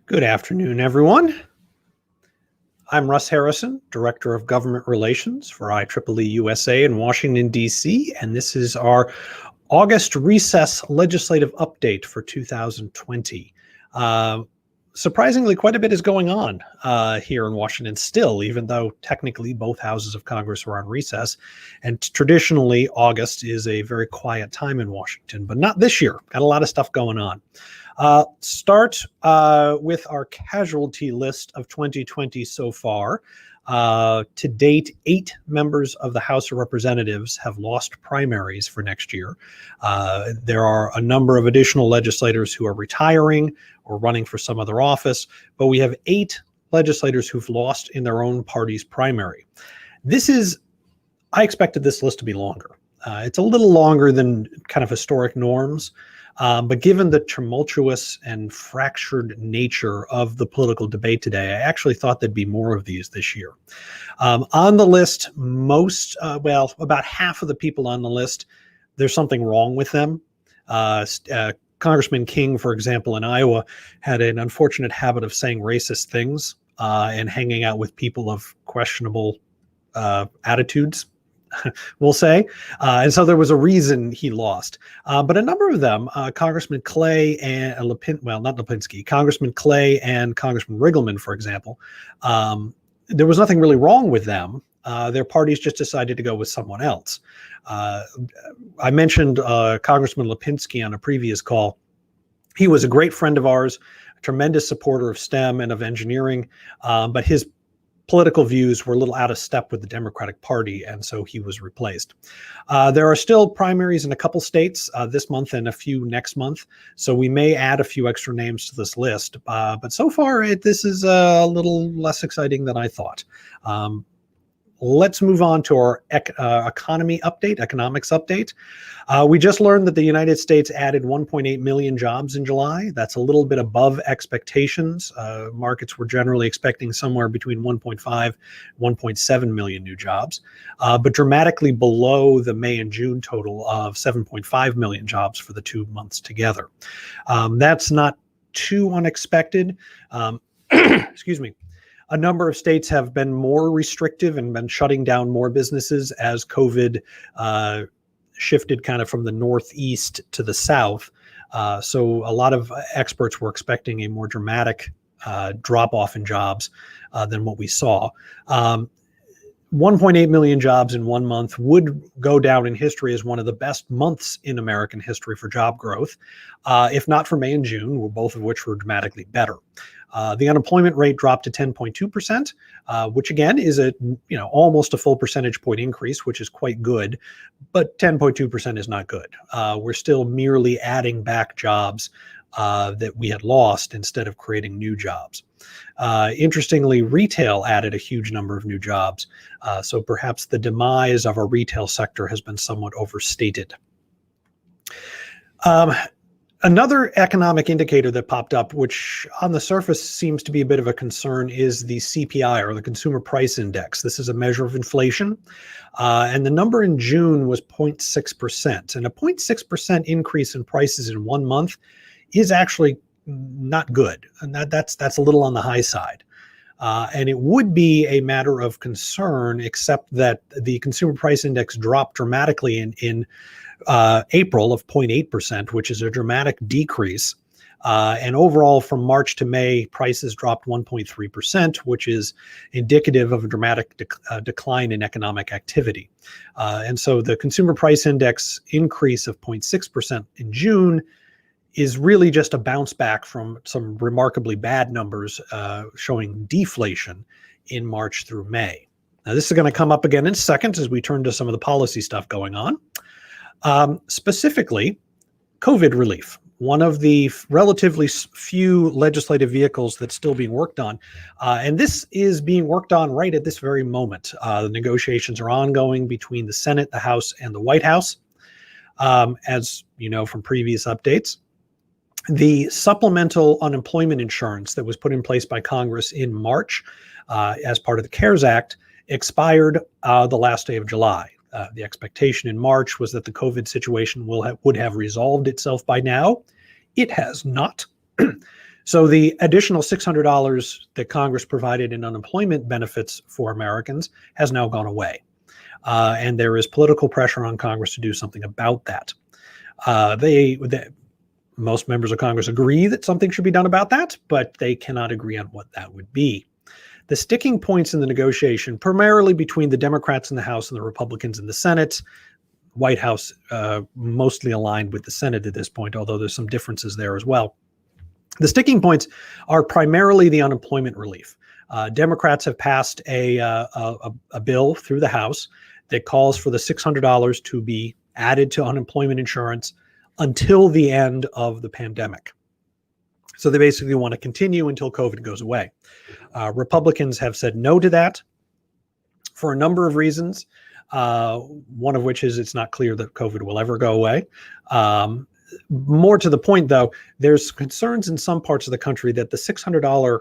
Good afternoon, everyone. I'm Russ Harrison, Director of Government Relations for IEEE-USA in Washington, D.C., and this is our August recess legislative update for 2020. Surprisingly, quite a bit is going on here in Washington still, even though technically both houses of Congress are on recess. And traditionally, August is a very quiet time in Washington, but not this year. Got a lot of stuff going on. Start with our casualty list of 2020 so far. To date, 8 members of the House of Representatives have lost primaries for next year. There are a number of additional legislators who are retiring or running for some other office, but we have 8 legislators who've lost in their own party's primary. I expected this list to be longer. It's a little longer than kind of historic norms. But given the tumultuous and fractured nature of the political debate today, I actually thought there'd be more of these this year. On the list, about half of the people on the list, there's something wrong with them. Congressman King, for example, in Iowa, had an unfortunate habit of saying racist things and hanging out with people of questionable attitudes. We'll say. And so there was a reason he lost. But a number of them, Congressman Clay and Congressman Clay and Congressman Riggleman, for example, there was nothing really wrong with them. Their parties just decided to go with someone else. I mentioned Congressman Lipinski on a previous call. He was a great friend of ours, a tremendous supporter of STEM and of engineering, but his political views were a little out of step with the Democratic Party, and so he was replaced. There are still primaries in a couple states this month and a few next month, so we may add a few extra names to this list. But so far, this is a little less exciting than I thought. Let's move on to our economics update. We just learned that the United States added 1.8 million jobs in July. That's a little bit above expectations. Markets were generally expecting somewhere between 1.5 and 1.7 million new jobs, but dramatically below the May and June total of 7.5 million jobs for the 2 months together. That's not too unexpected. Excuse me. A number of states have been more restrictive and been shutting down more businesses as COVID shifted kind of from the northeast to the south. So a lot of experts were expecting a more dramatic drop off in jobs than what we saw. 1.8 million jobs in 1 month would go down in history as one of the best months in American history for job growth, if not for May and June, both of which were dramatically better. The unemployment rate dropped to 10.2%, which again is almost a full percentage point increase, which is quite good, but 10.2% is not good. We're still merely adding back jobs that we had lost instead of creating new jobs. Interestingly, retail added a huge number of new jobs, so perhaps the demise of our retail sector has been somewhat overstated. Another economic indicator that popped up, which on the surface seems to be a bit of a concern, is the CPI, or the Consumer Price Index. This is a measure of inflation, and the number in June was 0.6%. And a 0.6% increase in prices in 1 month is actually not good, and that's a little on the high side. And it would be a matter of concern, except that the Consumer Price Index dropped dramatically in April of 0.8%, which is a dramatic decrease. And overall, from March to May, prices dropped 1.3%, which is indicative of a dramatic decline in economic activity. And so the Consumer Price Index increase of 0.6% in June is really just a bounce back from some remarkably bad numbers showing deflation in March through May. Now, this is going to come up again in a second as we turn to some of the policy stuff going on. Specifically, COVID relief, one of the relatively few legislative vehicles that's still being worked on. And this is being worked on right at this very moment. The negotiations are ongoing between the Senate, the House, and the White House. As you know from previous updates, the supplemental unemployment insurance that was put in place by Congress in March as part of the CARES Act expired the last day of July. The expectation in March was that the COVID situation would have resolved itself by now. It has not. So the additional $600 that Congress provided in unemployment benefits for Americans has now gone away. And there is political pressure on Congress to do something about that. Most members of Congress agree that something should be done about that, but they cannot agree on what that would be. The sticking points in the negotiation, primarily between the Democrats in the House and the Republicans in the Senate, White House mostly aligned with the Senate at this point, although there's some differences there as well. The sticking points are primarily the unemployment relief. Democrats have passed a bill through the House that calls for the $600 to be added to unemployment insurance until the end of the pandemic. So they basically want to continue until COVID goes away. Republicans have said no to that for a number of reasons, one of which is it's not clear that COVID will ever go away. More to the point, though, there's concerns in some parts of the country that the $600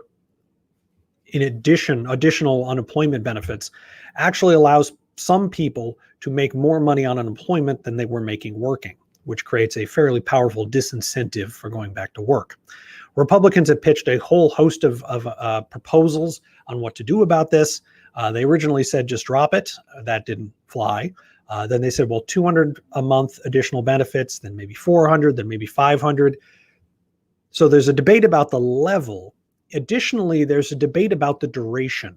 in additional unemployment benefits actually allows some people to make more money on unemployment than they were making working, which creates a fairly powerful disincentive for going back to work. Republicans have pitched a whole host of proposals on what to do about this. They originally said just drop it. That didn't fly. Then they said, well, $200 a month additional benefits, then maybe $400, then maybe $500. So there's a debate about the level. Additionally, there's a debate about the duration.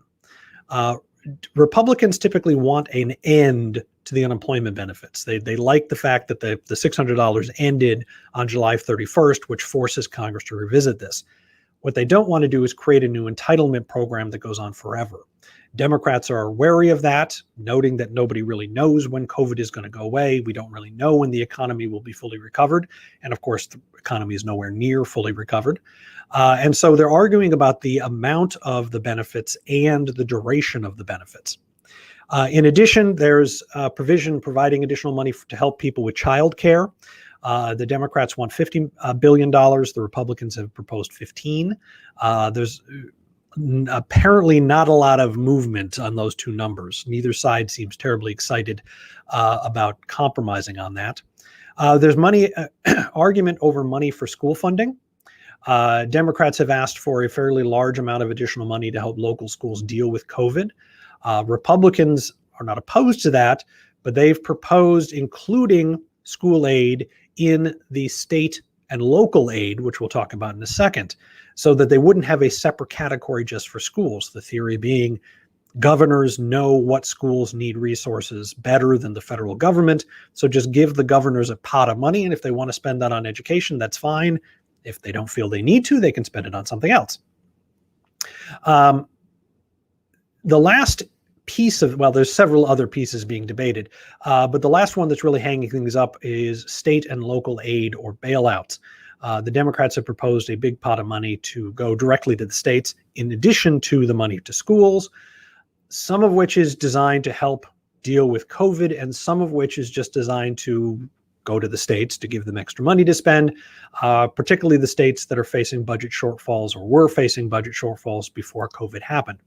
Republicans typically want an end to the unemployment benefits. They like the fact that the $600 ended on July 31st, which forces Congress to revisit this. What they don't want to do is create a new entitlement program that goes on forever. Democrats are wary of that, noting that nobody really knows when COVID is going to go away. We don't really know when the economy will be fully recovered. And of course, the economy is nowhere near fully recovered. And so they're arguing about the amount of the benefits and the duration of the benefits. In addition, there's a provision providing additional money to help people with childcare. The Democrats want $50 billion. The Republicans have proposed 15. There's apparently not a lot of movement on those two numbers. Neither side seems terribly excited about compromising on that. There's argument over money for school funding. Democrats have asked for a fairly large amount of additional money to help local schools deal with COVID. Republicans are not opposed to that, but they've proposed including school aid in the state and local aid, which we'll talk about in a second, so that they wouldn't have a separate category just for schools. The theory being governors know what schools need resources better than the federal government, so just give the governors a pot of money, and if they want to spend that on education, that's fine. If they don't feel they need to, they can spend it on something else. The last piece of, well, there's several other pieces being debated, but the last one that's really hanging things up is state and local aid or bailouts. The Democrats have proposed a big pot of money to go directly to the states, in addition to the money to schools, some of which is designed to help deal with COVID, and some of which is just designed to go to the states to give them extra money to spend, particularly the states that are facing budget shortfalls or were facing budget shortfalls before COVID happened.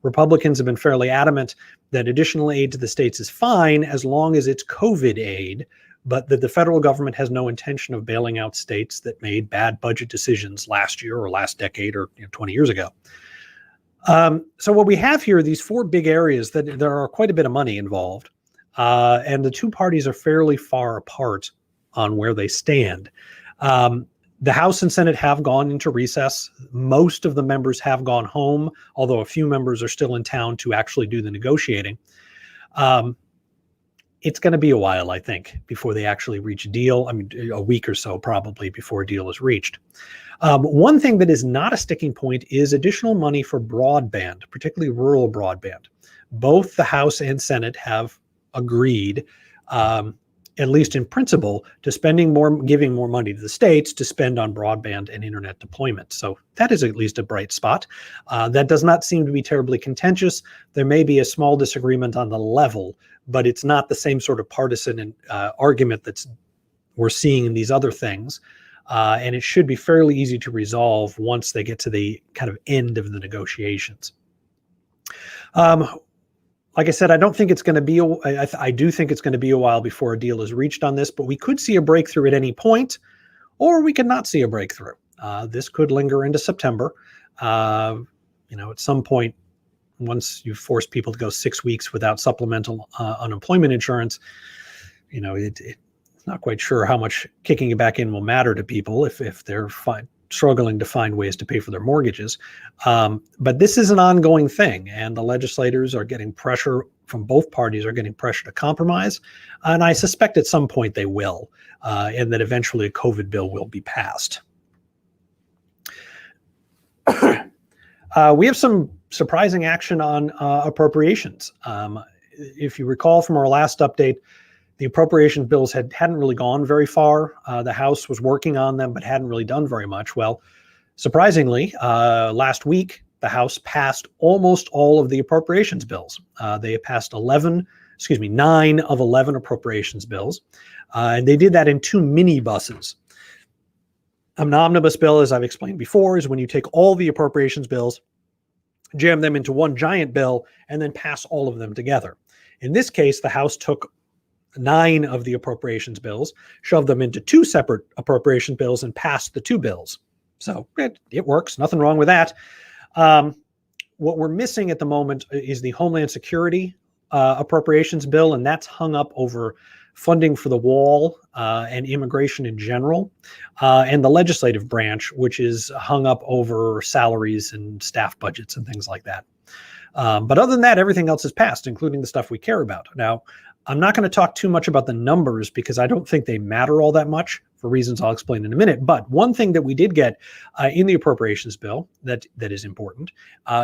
Republicans have been fairly adamant that additional aid to the states is fine as long as it's COVID aid, but that the federal government has no intention of bailing out states that made bad budget decisions last year or last decade or 20 years ago. So what we have here are these four big areas that there are quite a bit of money involved, and the two parties are fairly far apart on where they stand. The House and Senate have gone into recess. Most of the members have gone home, although a few members are still in town to actually do the negotiating. It's going to be a while, I think, before they actually reach a deal. I mean, a week or so probably before a deal is reached. One thing that is not a sticking point is additional money for broadband, particularly rural broadband. Both the House and Senate have agreed, at least in principle, to giving more money to the states to spend on broadband and internet deployment. So that is at least a bright spot. That does not seem to be terribly contentious. There may be a small disagreement on the level, but it's not the same sort of partisan argument that we're seeing in these other things. And it should be fairly easy to resolve once they get to the kind of end of the negotiations. Like I said, I don't think it's going to be, I do think it's going to be a while before a deal is reached on this, but we could see a breakthrough at any point, or we could not see a breakthrough. This could linger into September. At some point, once you force people to go 6 weeks without supplemental unemployment insurance, it's not quite sure how much kicking it back in will matter to people if they're struggling to find ways to pay for their mortgages. But this is an ongoing thing, and the legislators are getting pressure from both parties, are getting pressure to compromise. And I suspect at some point they will, and that eventually a COVID bill will be passed. We have some surprising action on appropriations. If you recall from our last update, the appropriation bills hadn't really gone very far. The House was working on them, but hadn't really done very much. Well, surprisingly, last week, the House passed almost all of the appropriations bills. They passed 9 of 11 appropriations bills. And they did that in 2 minibuses. An omnibus bill, as I've explained before, is when you take all the appropriations bills, jam them into one giant bill, and then pass all of them together. In this case, the House took 9 of the appropriations bills, shoved them into 2 separate appropriation bills, and passed the 2 bills. So it works. Nothing wrong with that. What we're missing at the moment is the Homeland Security appropriations bill, and that's hung up over funding for the wall and immigration in general, and the legislative branch, which is hung up over salaries and staff budgets and things like that. But other than that, everything else is passed, including the stuff we care about. Now, I'm not going to talk too much about the numbers because I don't think they matter all that much for reasons I'll explain in a minute. But one thing that we did get in the appropriations bill that is important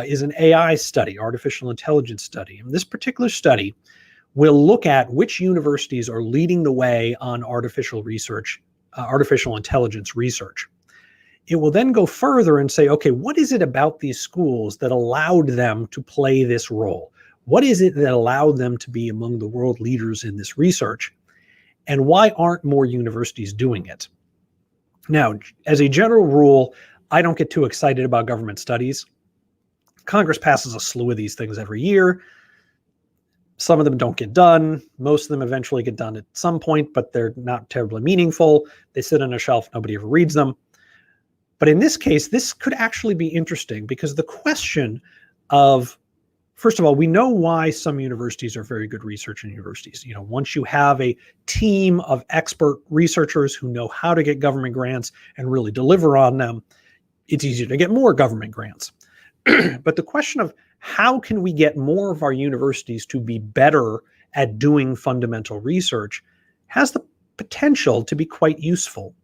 is an AI study, artificial intelligence study. And this particular study will look at which universities are leading the way on artificial intelligence research. It will then go further and say, okay, what is it about these schools that allowed them to play this role? What is it that allowed them to be among the world leaders in this research? And why aren't more universities doing it? Now, as a general rule, I don't get too excited about government studies. Congress passes a slew of these things every year. Some of them don't get done. Most of them eventually get done at some point, but they're not terribly meaningful. They sit on a shelf. Nobody ever reads them. But in this case, this could actually be interesting because the question of, first of all, we know why some universities are very good research universities. Once you have a team of expert researchers who know how to get government grants and really deliver on them, it's easier to get more government grants. But the question of how can we get more of our universities to be better at doing fundamental research has the potential to be quite useful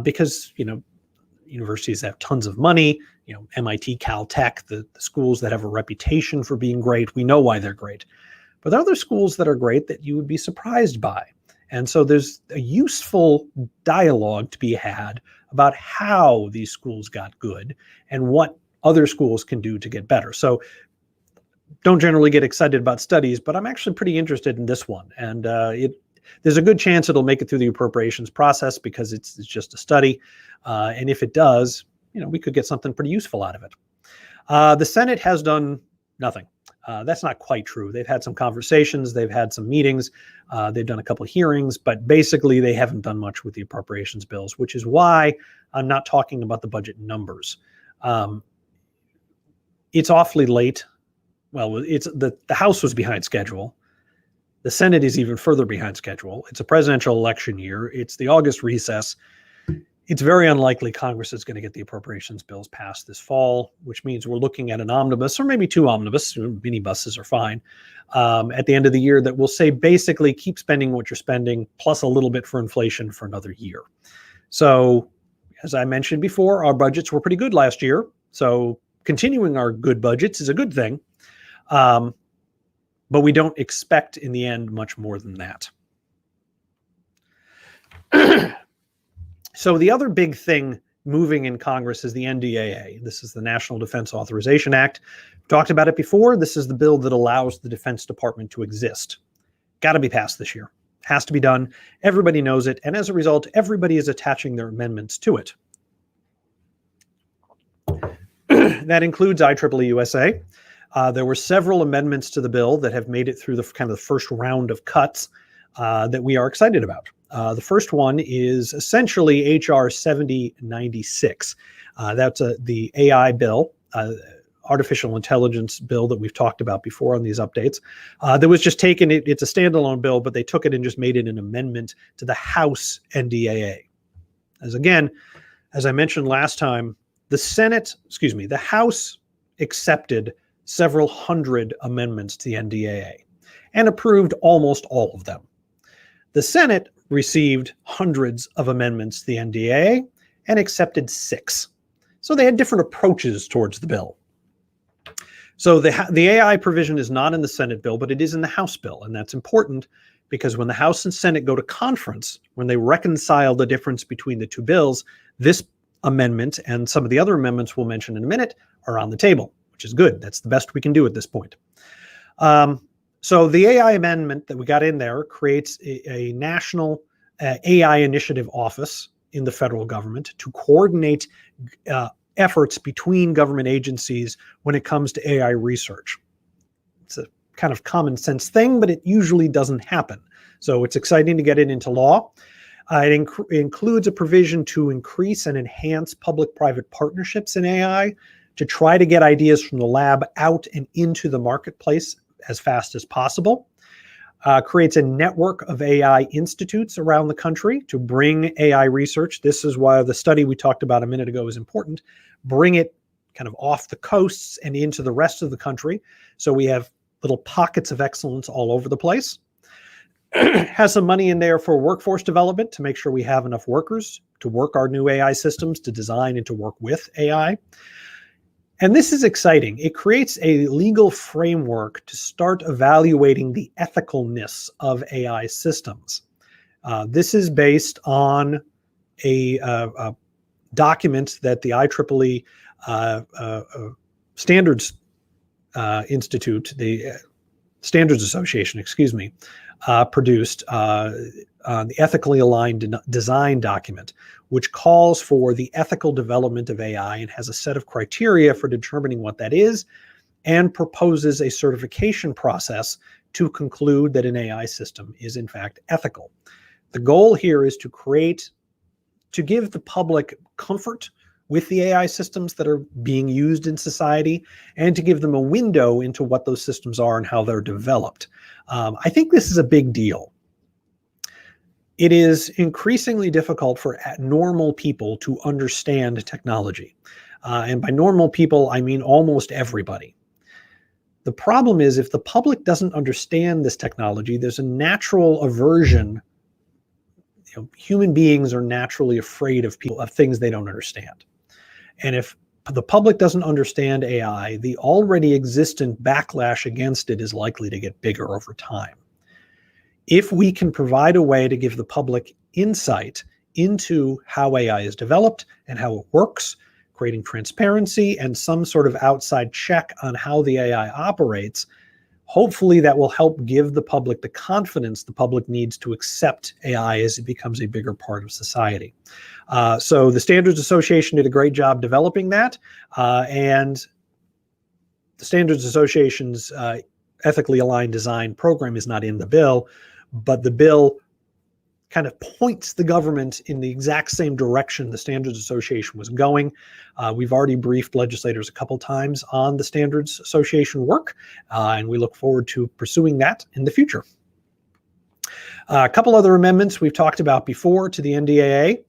because, universities have tons of money. MIT, Caltech, the schools that have a reputation for being great, we know why they're great. But there are other schools that are great that you would be surprised by. And so there's a useful dialogue to be had about how these schools got good and what other schools can do to get better. So don't generally get excited about studies, but I'm actually pretty interested in this one. And there's a good chance it'll make it through the appropriations process because it's just a study. And if it does, we could get something pretty useful out of it. The Senate has done nothing. That's not quite true. They've had some conversations. They've had some meetings. They've done a couple of hearings, but basically they haven't done much with the appropriations bills, which is why I'm not talking about the budget numbers. It's awfully late. Well, the House was behind schedule. The Senate is even further behind schedule. It's a presidential election year. It's the August recess. It's very unlikely Congress is going to get the appropriations bills passed this fall, which means we're looking at an omnibus or maybe 2 omnibus, minibuses are fine, at the end of the year that will say basically keep spending what you're spending plus a little bit for inflation for another year. So as I mentioned before, our budgets were pretty good last year. So continuing our good budgets is a good thing. But we don't expect in the end much more than that. So the other big thing moving in Congress is the NDAA. This is the National Defense Authorization Act. Talked about it before. This is the bill that allows the Defense Department to exist. Got to be passed this year. Has to be done. Everybody knows it. And as a result, everybody is attaching their amendments to it. That includes IEEE-USA. There were several amendments to the bill that have made it through the kind of the first round of cuts that we are excited about. The first one is essentially H.R. 7096. That's the AI bill, artificial intelligence bill that we've talked about before on these updates. That was just taken, it's a standalone bill, but they took it and just made it an amendment to the House NDAA. As I mentioned last time, the House accepted several hundred amendments to the NDAA and approved almost all of them. The Senate received hundreds of amendments to the NDAA and accepted 6. So they had different approaches towards the bill. So the AI provision is not in the Senate bill, but it is in the House bill. And that's important because when the House and Senate go to conference, when they reconcile the difference between the two bills, this amendment and some of the other amendments we'll mention in a minute are on the table, which is good. That's the best we can do at this point. So the AI amendment that we got in there creates a national AI initiative office in the federal government to coordinate efforts between government agencies when it comes to AI research. It's a kind of common sense thing, but it usually doesn't happen. So it's exciting to get it into law. It includes a provision to increase and enhance public-private partnerships in AI to try to get ideas from the lab out and into the marketplace as fast as possible. Creates a network of AI institutes around the country to bring AI research. This is why the study we talked about a minute ago is important. Bring it kind of off the coasts and into the rest of the country. So we have little pockets of excellence all over the place. Has some money in there for workforce development to make sure we have enough workers to work our new AI systems, to design and to work with AI. And this is exciting. It creates a legal framework to start evaluating the ethicalness of AI systems. This is based on a document that the IEEE Standards Institute, the Standards Association, produced the Ethically Aligned Design document, which calls for the ethical development of AI and has a set of criteria for determining what that is, and proposes a certification process to conclude that an AI system is in fact ethical. The goal here is to give the public comfort with the AI systems that are being used in society and to give them a window into what those systems are and how they're developed. I think this is a big deal. It is increasingly difficult for normal people to understand technology. And by normal people, I mean almost everybody. The problem is if the public doesn't understand this technology, there's a natural aversion. Human beings are naturally afraid of things they don't understand. And if the public doesn't understand AI, the already existent backlash against it is likely to get bigger over time. If we can provide a way to give the public insight into how AI is developed and how it works, creating transparency and some sort of outside check on how the AI operates, hopefully that will help give the public the confidence the public needs to accept AI as it becomes a bigger part of society. So the Standards Association did a great job developing that, and the Standards Association's Ethically Aligned Design program is not in the bill, but the bill kind of points the government in the exact same direction the Standards Association was going. We've already briefed legislators a couple times on the Standards Association work, and we look forward to pursuing that in the future. A couple other amendments we've talked about before to the NDAA.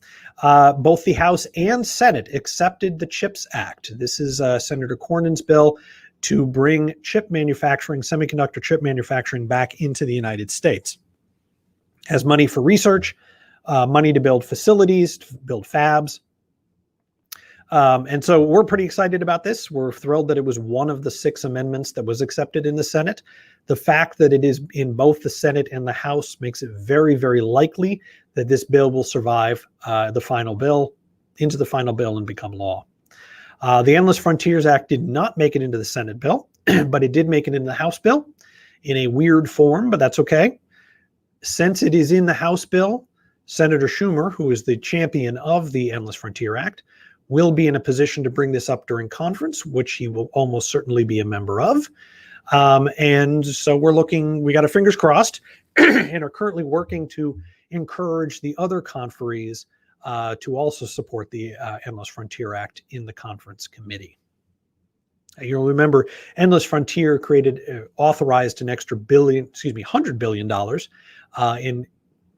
Both the House and Senate accepted the CHIPS Act. This is Senator Cornyn's bill to bring chip manufacturing, semiconductor chip manufacturing back into the United States. Has money for research, money to build facilities, to build fabs. And so we're pretty excited about this. We're thrilled that it was one of the 6 amendments that was accepted in the Senate. The fact that it is in both the Senate and the House makes it very, very likely that this bill will survive the final bill, into the final bill and become law. The Endless Frontiers Act did not make it into the Senate bill, but it did make it into the House bill in a weird form, but that's okay. Since it is in the House bill, Senator Schumer, who is the champion of the Endless Frontier Act, will be in a position to bring this up during conference, which he will almost certainly be a member of. And so we got our fingers crossed and are currently working to encourage the other conferees to also support the Endless Frontier Act in the conference committee. You'll remember Endless Frontier authorized an extra $100 billion in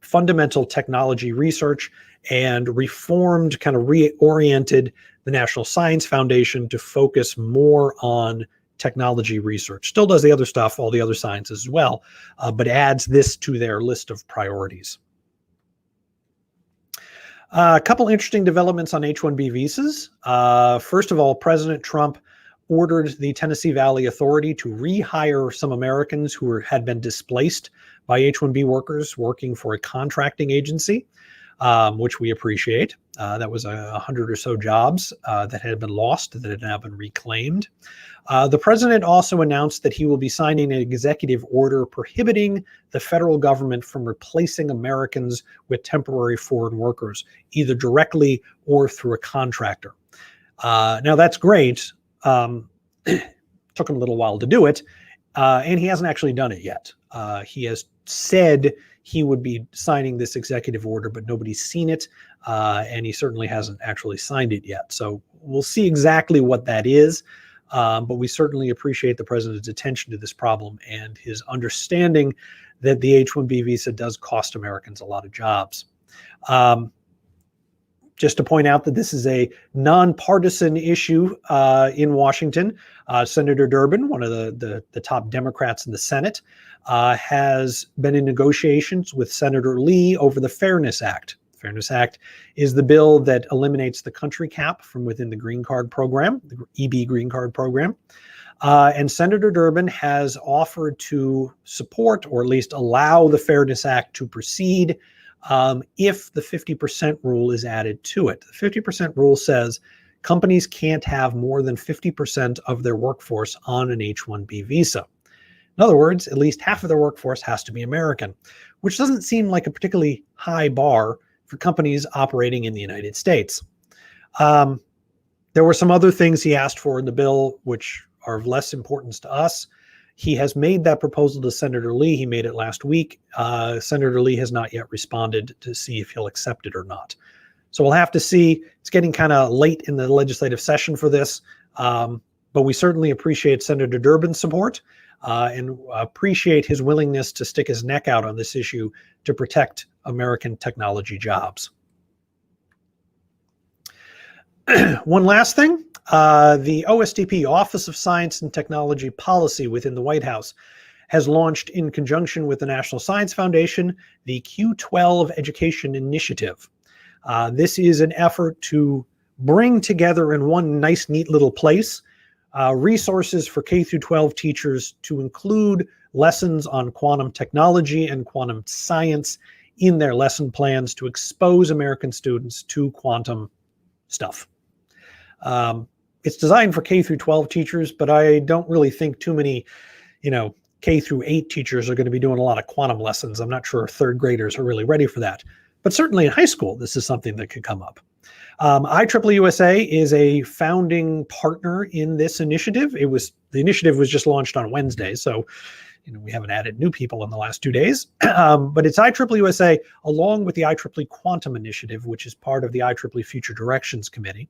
fundamental technology research and reoriented the National Science Foundation to focus more on technology research. Still does the other stuff, all the other sciences as well, but adds this to their list of priorities. A couple interesting developments on H-1B visas. First of all, President Trump ordered the Tennessee Valley Authority to rehire some Americans who had been displaced by H-1B workers working for a contracting agency, which we appreciate. That was 100 or so jobs that had been lost that had now been reclaimed. The president also announced that he will be signing an executive order prohibiting the federal government from replacing Americans with temporary foreign workers, either directly or through a contractor. Now that's great. Took him a little while to do it, and he hasn't actually done it yet. He has said he would be signing this executive order, but nobody's seen it, and he certainly hasn't actually signed it yet. So we'll see exactly what that is, but we certainly appreciate the president's attention to this problem and his understanding that the H-1B visa does cost Americans a lot of jobs. Just to point out that this is a nonpartisan issue in Washington. Senator Durbin, one of the top Democrats in the Senate, has been in negotiations with Senator Lee over the Fairness Act. The Fairness Act is the bill that eliminates the country cap from within the green card program, the EB green card program. And Senator Durbin has offered to support, or at least allow, the Fairness Act to proceed if the 50% rule is added to it. The 50% rule says companies can't have more than 50% of their workforce on an H-1B visa. In other words, at least half of their workforce has to be American, which doesn't seem like a particularly high bar for companies operating in the United States. There were some other things he asked for in the bill, which are of less importance to us. He has made that proposal to Senator Lee. He made it last week. Senator Lee has not yet responded to see if he'll accept it or not. So we'll have to see. It's getting kind of late in the legislative session for this, but we certainly appreciate Senator Durbin's support and appreciate his willingness to stick his neck out on this issue to protect American technology jobs. One last thing. The OSTP, Office of Science and Technology Policy within the White House, has launched, in conjunction with the National Science Foundation, the Q12 Education Initiative. This is an effort to bring together in one nice, neat little place resources for K through 12 teachers to include lessons on quantum technology and quantum science in their lesson plans to expose American students to quantum stuff. It's designed for K through 12 teachers, but I don't really think too many, K through 8 teachers are going to be doing a lot of quantum lessons. I'm not sure third graders are really ready for that. But certainly in high school, this is something that could come up. IEEE-USA is a founding partner in this initiative. The initiative was just launched on Wednesday, so we haven't added new people in the last 2 days. But it's IEEE-USA along with the IEEE Quantum Initiative, which is part of the IEEE Future Directions Committee.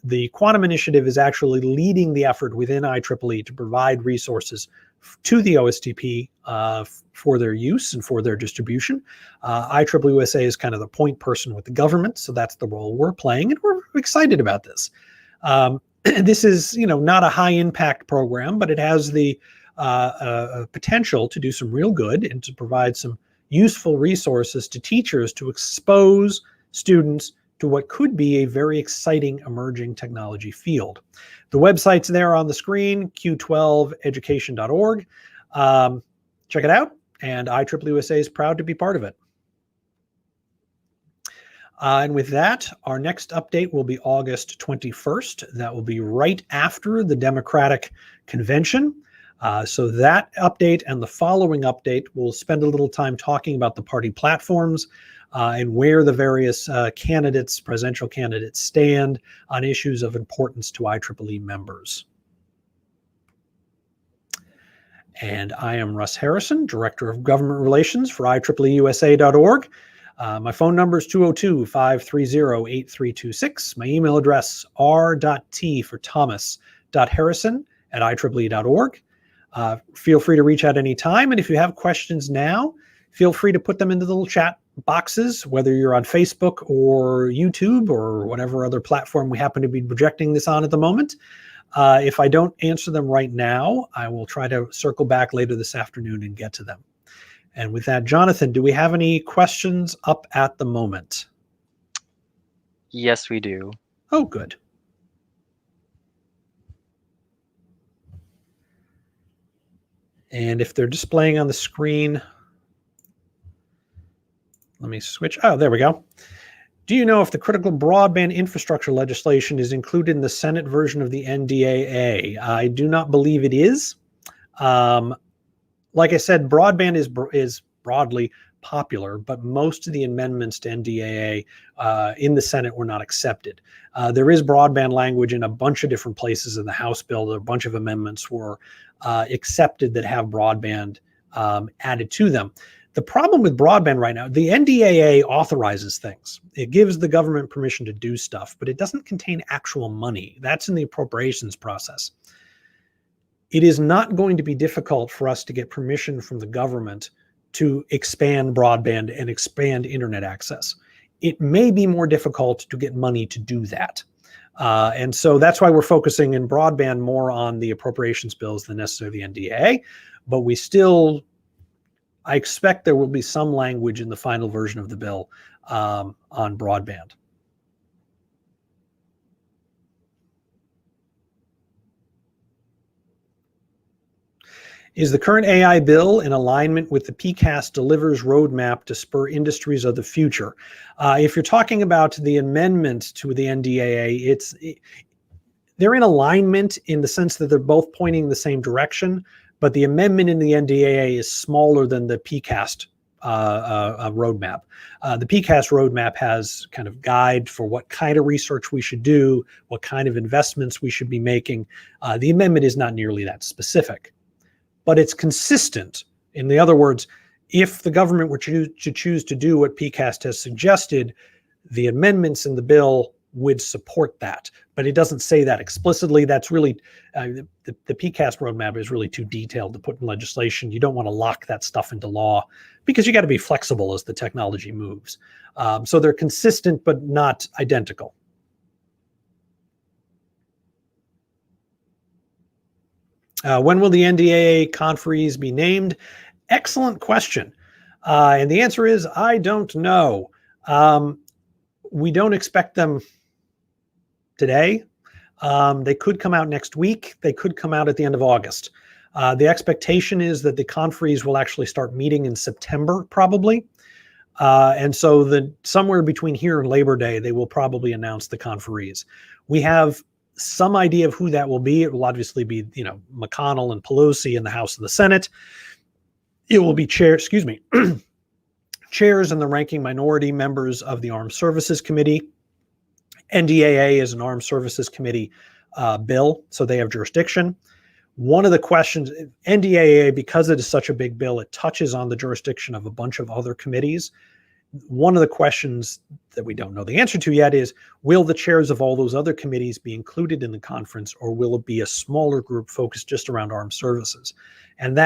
The Quantum Initiative is actually leading the effort within IEEE to provide resources to the OSTP for their use and for their distribution. IEEE-USA is kind of the point person with the government, so that's the role we're playing, and we're excited about this. This is, not a high impact program, but it has the potential to do some real good and to provide some useful resources to teachers to expose students to what could be a very exciting emerging technology field. The website's there on the screen, q12education.org. Check it out, and IEEE-USA is proud to be part of it. And with that, our next update will be August 21st. That will be right after the Democratic Convention. So that update and the following update, we'll spend a little time talking about the party platforms and where the various presidential candidates stand on issues of importance to IEEE members. And I am Russ Harrison, Director of Government Relations for IEEE-USA.org. My phone number is 202-530-8326. My email address, r.t for Thomas.Harrison@IEEE.org. Feel free to reach out anytime. And if you have questions now, feel free to put them into the little chat boxes, whether you're on Facebook or YouTube or whatever other platform we happen to be projecting this on at the moment. If I don't answer them right now, I will try to circle back later this afternoon and get to them. And with that, Jonathan, do we have any questions up at the moment? Yes, we do. Oh, good. And if they're displaying on the screen, let me switch. Oh, there we go. Do you know if the critical broadband infrastructure legislation is included in the Senate version of the NDAA? I do not believe it is. Like I said, broadband is broadly popular, but most of the amendments to NDAA in the Senate were not accepted. There is broadband language in a bunch of different places in the House bill. A bunch of amendments were accepted that have broadband added to them. The problem with broadband right now, the NDAA authorizes things. It gives the government permission to do stuff, but it doesn't contain actual money. That's in the appropriations process. It is not going to be difficult for us to get permission from the government to expand broadband and expand internet access. It may be more difficult to get money to do that. And so that's why we're focusing in broadband more on the appropriations bills than necessarily the NDAA, but I expect there will be some language in the final version of the bill on broadband. Is the current AI bill in alignment with the PCAST delivers roadmap to spur industries of the future? If you're talking about the amendment to the NDAA, they're in alignment in the sense that they're both pointing in the same direction, but the amendment in the NDAA is smaller than the PCAST roadmap. The PCAST roadmap has kind of guide for what kind of research we should do, what kind of investments we should be making. The amendment is not nearly that specific, but it's consistent. In other words, if the government were to choose to do what PCAST has suggested, the amendments in the bill would support that, but it doesn't say that explicitly. That's really, the PCAST roadmap is really too detailed to put in legislation. You don't want to lock that stuff into law because you got to be flexible as the technology moves. So they're consistent, but not identical. When will the NDAA conferees be named? Excellent question. And the answer is, I don't know. We don't expect them today. They could come out next week. They could come out at the end of August. The expectation is that the conferees will actually start meeting in September, probably. And so somewhere between here and Labor Day, they will probably announce the conferees. We have some idea of who that will be. It will obviously be, McConnell and Pelosi in the House and the Senate. It will be chairs and the ranking minority members of the Armed Services Committee. NDAA is an Armed Services Committee bill, so they have jurisdiction. One of the questions, NDAA, because it is such a big bill, it touches on the jurisdiction of a bunch of other committees. One of the questions that we don't know the answer to yet is, will the chairs of all those other committees be included in the conference, or will it be a smaller group focused just around armed services? And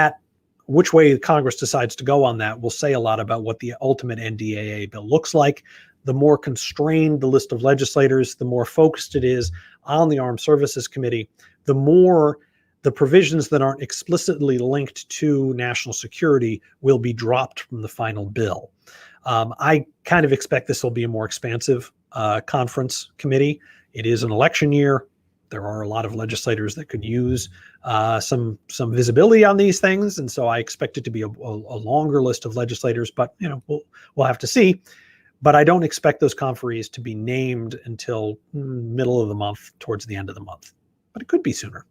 which way Congress decides to go on that will say a lot about what the ultimate NDAA bill looks like. The more constrained the list of legislators, the more focused it is on the Armed Services Committee, the more the provisions that aren't explicitly linked to national security will be dropped from the final bill. I kind of expect this will be a more expansive conference committee. It is an election year. There are a lot of legislators that could use some visibility on these things, and so I expect it to be a longer list of legislators. But we'll have to see. But I don't expect those conferees to be named until middle of the month, towards the end of the month. But it could be sooner.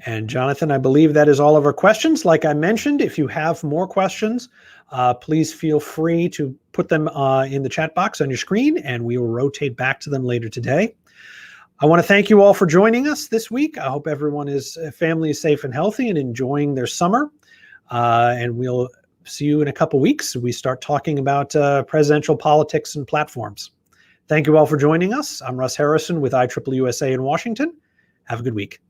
And Jonathan, I believe that is all of our questions. Like I mentioned, if you have more questions, please feel free to put them in the chat box on your screen, and we will rotate back to them later today. I want to thank you all for joining us this week. I hope everyone's family is safe and healthy and enjoying their summer. And we'll see you in a couple weeks. We start talking about presidential politics and platforms. Thank you all for joining us. I'm Russ Harrison with IEEE-USA in Washington. Have a good week.